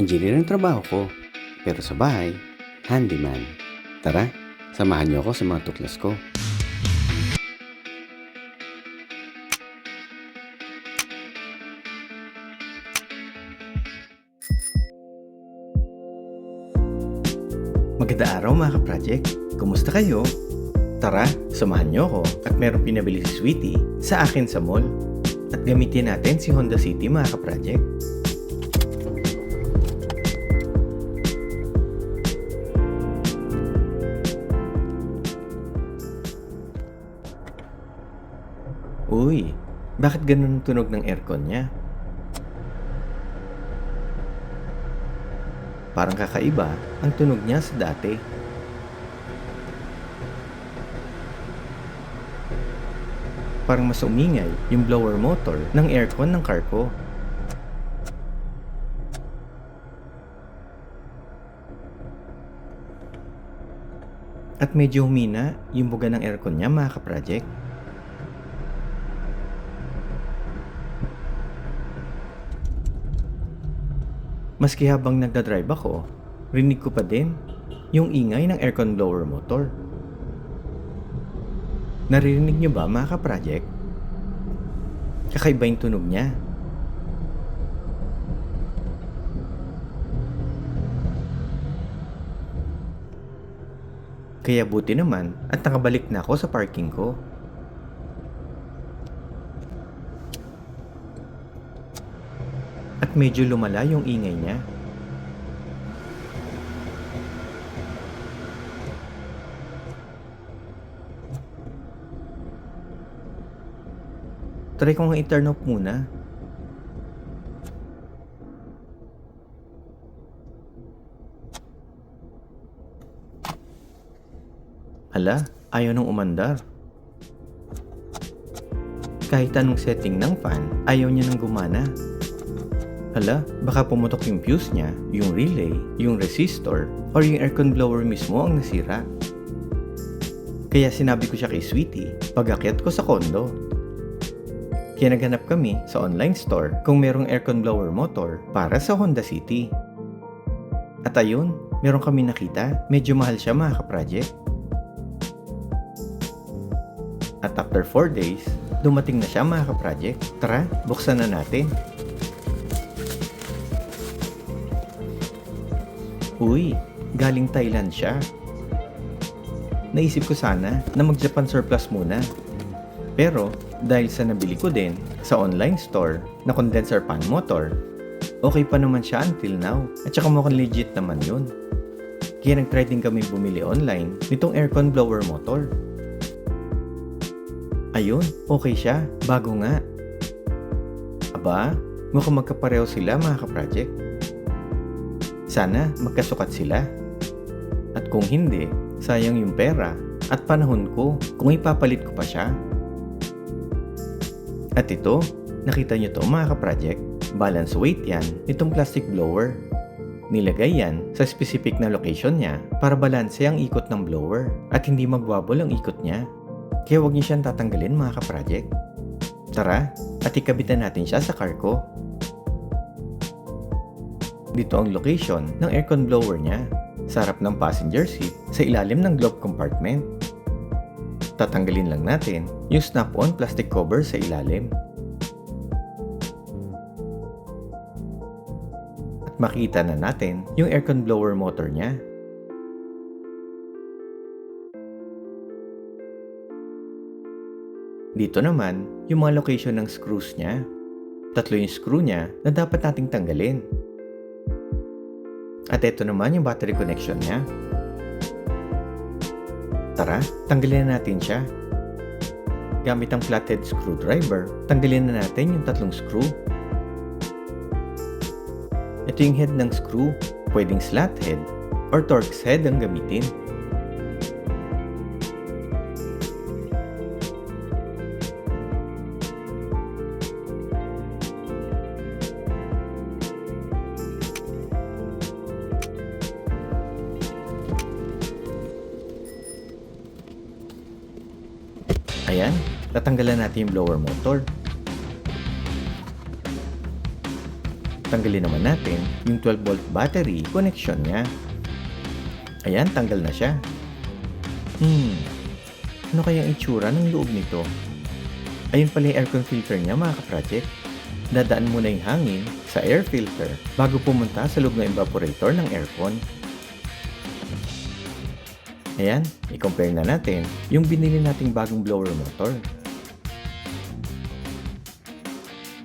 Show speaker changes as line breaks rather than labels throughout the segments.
Engineer ang trabaho ko, pero sa bahay, handyman. Tara, samahan niyo ako sa mga tuklas ko.
Magandang araw mga ka-project. Kumusta kayo? Tara, samahan niyo ako at merong pinabili si Sweetie sa akin sa mall. At gamitin natin si Honda City mga ka-project. Uy, bakit ganun ang tunog ng aircon niya? Parang kakaiba ang tunog niya sa dati. Parang mas umingay yung blower motor ng aircon ng car ko. At medyo humina yung buga ng aircon niya mga ka-project. Maski habang nagdadrive ako, rinig ko pa din yung ingay ng aircon blower motor. Naririnig niyo ba mga ka-project? Kakaiba yung tunog niya. Kaya buti naman at nakabalik na ako sa parking ko. At medyo lumala yung ingay niya. Try ko nga i-turn off muna. Hala, ayaw nang umandar. Kahit anong setting ng fan, ayaw niya nang gumana. Hala, baka pumutok yung fuse niya, yung relay, yung resistor, or yung aircon blower mismo ang nasira. Kaya sinabi ko siya kay Sweetie pag-akyat ko sa kondo. Kaya naghanap kami sa online store kung merong aircon blower motor para sa Honda City. At ayun, meron kami nakita, medyo mahal siya mga ka-project. At after 4 days, dumating na siya mga ka-project. Tara, buksan na natin. Uy, galing Thailand siya. Naisip ko sana na mag-Japan surplus muna. Pero dahil sa nabili ko din sa online store na condenser fan motor, okay pa naman siya until now. At saka mukhang legit naman yun. Kaya nag-try din kami bumili online nitong aircon blower motor. Ayun, okay siya. Bago nga. Aba, mukhang magkapareho sila mga ka-project. Sana magkasukat sila. At kung hindi, sayang yung pera at panahon ko kung ipapalit ko pa siya. At ito, nakita nyo to mga ka-project, balance weight yan nitong plastic blower. Nilagay yan sa specific na location niya para balanse ang ikot ng blower at hindi magwabol ang ikot niya. Kaya huwag niyo siyang tatanggalin mga ka-project. Tara, at ikabitan natin siya sa car ko. Dito ang location ng aircon blower niya, sa harap ng passenger seat sa ilalim ng glove compartment. Tatanggalin lang natin yung snap-on plastic cover sa ilalim. At makita na natin yung aircon blower motor niya. Dito naman yung mga location ng screws niya. 3 yung screw niya na dapat nating tanggalin. At ito naman yung battery connection niya. Tara, tanggalin na natin siya. Gamit ang flathead screwdriver, tanggalin na natin yung 3 screw. Ito yung head ng screw, pwedeng slot head or Torx head ang gamitin. Ayan, tatanggalan natin yung blower motor. Tanggalin naman natin yung 12 volt battery connection niya. Ayan, tanggal na siya. Ano kaya ang itsura ng loob nito? Ayun pala yung aircon filter niya mga ka-project. Dadaan muna yung hangin sa air filter bago pumunta sa loob ng evaporator ng aircon. Ayan, i-compare na natin yung binili nating bagong blower motor.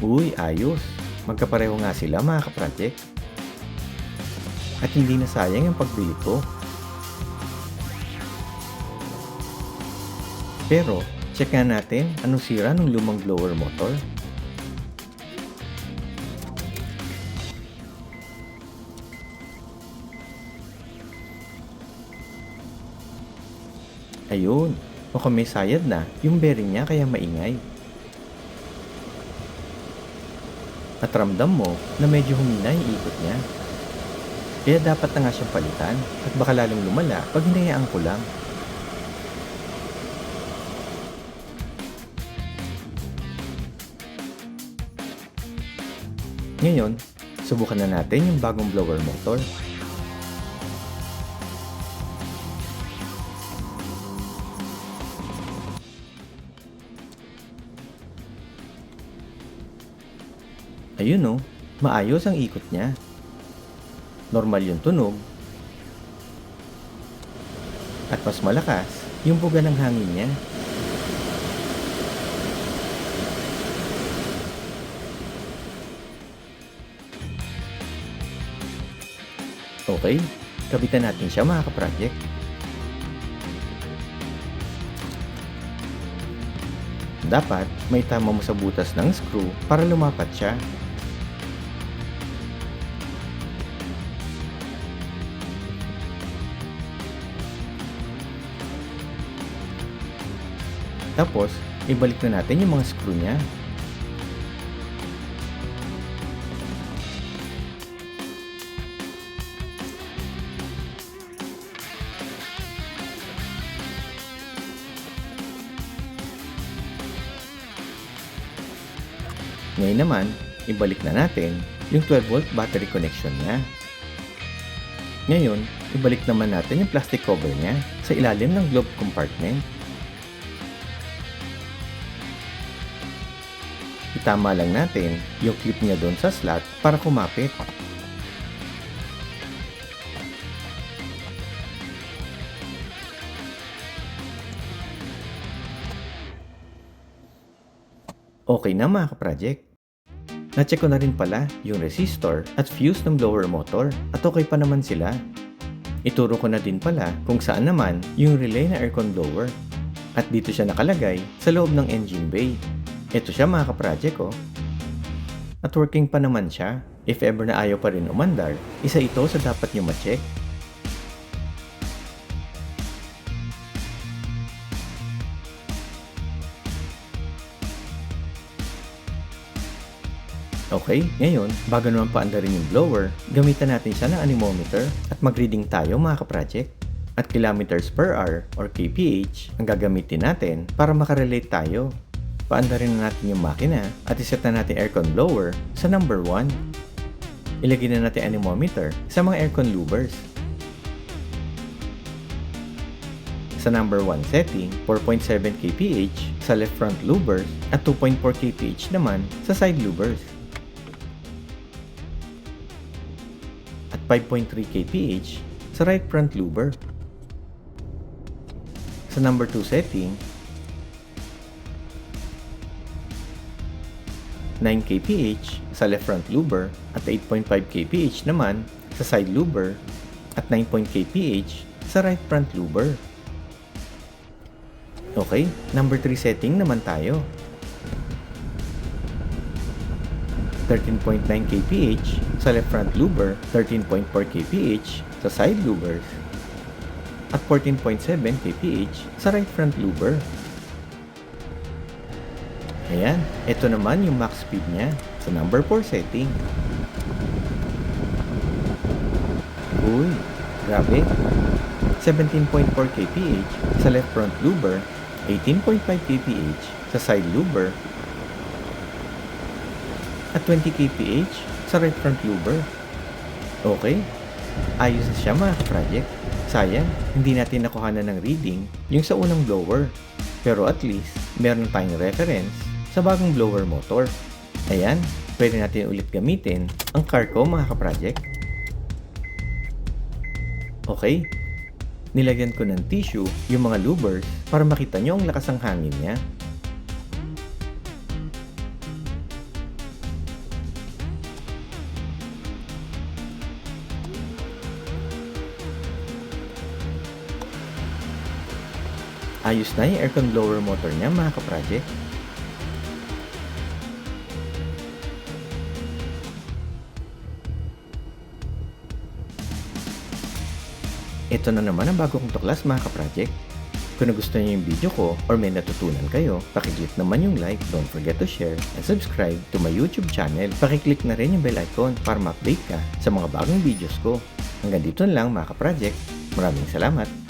Uy, ayos! Magkapareho nga sila mga ka-project. At hindi na sayang yung pagbili ko. Pero, check nga natin anong sira ng lumang blower motor. Ayun, mukhang may sayad na yung bearing niya kaya maingay. At ramdam mo na medyo humina yung ikot niya. Kaya dapat na nga siyang palitan at baka lalong lumala pag hinayaan ko lang. Ngayon, subukan na natin yung bagong blower motor. Ayun oh, maayos ang ikot niya. Normal yung tunog. At mas malakas yung buga ng hangin niya. Okay, kabitan natin siya mga ka-project. Dapat may tama mo sa butas ng screw para lumapat siya. Tapos, ibalik na natin yung mga screw niya. Ngayon naman, ibalik na natin yung 12 volt battery connection niya. Ngayon, ibalik naman natin yung plastic cover niya sa ilalim ng glove compartment. Itama lang natin yung clip niya doon sa slot para kumapit. Okay na mga ka-project. Na-check ko na rin pala yung resistor at fuse ng blower motor at okay pa naman sila. Ituro ko na din pala kung saan naman yung relay na aircon blower. At dito siya nakalagay sa loob ng engine bay. Ito siya mga ka-project oh. At working pa naman siya. If ever na ayaw pa rin umandar, isa ito sa dapat nyo ma-check. Okay, ngayon, bago naman paandarin yung blower, gamitan natin siya ng anemometer at mag-reading tayo mga ka-project. At kilometers per hour or kph ang gagamitin natin para makarelate tayo. Paandarin na natin yung makina at iset na natin aircon blower sa number 1. Ilagay na natin anemometer sa mga aircon louvers. Sa number 1 setting, 4.7 kph sa left front louvers at 2.4 kph naman sa side louvers. At 5.3 kph sa right front louver. Sa number 2 setting, 9 kph sa left front louver at 8.5 kph naman sa side louver at 9 kph sa right front louver. Okay, number 3 setting naman tayo. 13.9 kph sa left front louver, 13.4 kph sa side louvers at 14.7 kph sa right front louver. Ayan, ito naman yung max speed niya sa number 4 setting. Uy, grabe. 17.4 kph sa left front louver, 18.5 kph sa side louver, at 20 kph sa right front louver. Okay, ayos na siya mga ka-project. Sayang, hindi natin nakuhanan ng reading yung sa unang blower. Pero at least, meron tayong reference sa bagong blower motor. Ayan, pwede natin ulit gamitin ang Carco mga ka-project. Okay, nilagyan ko ng tissue yung mga louvers para makita nyo ang lakas ng hangin niya. Ayos na yung aircon blower motor niya mga ka-project. Ito na naman ang bago kong tuklas mga ka-project. Kung nagustuhan niyo yung video ko or may natutunan kayo, pakiclick naman yung like, don't forget to share, and subscribe to my YouTube channel. Pakiclick na rin yung bell icon para ma-update ka sa mga bagong videos ko. Hanggang dito na lang mga ka-project. Maraming salamat!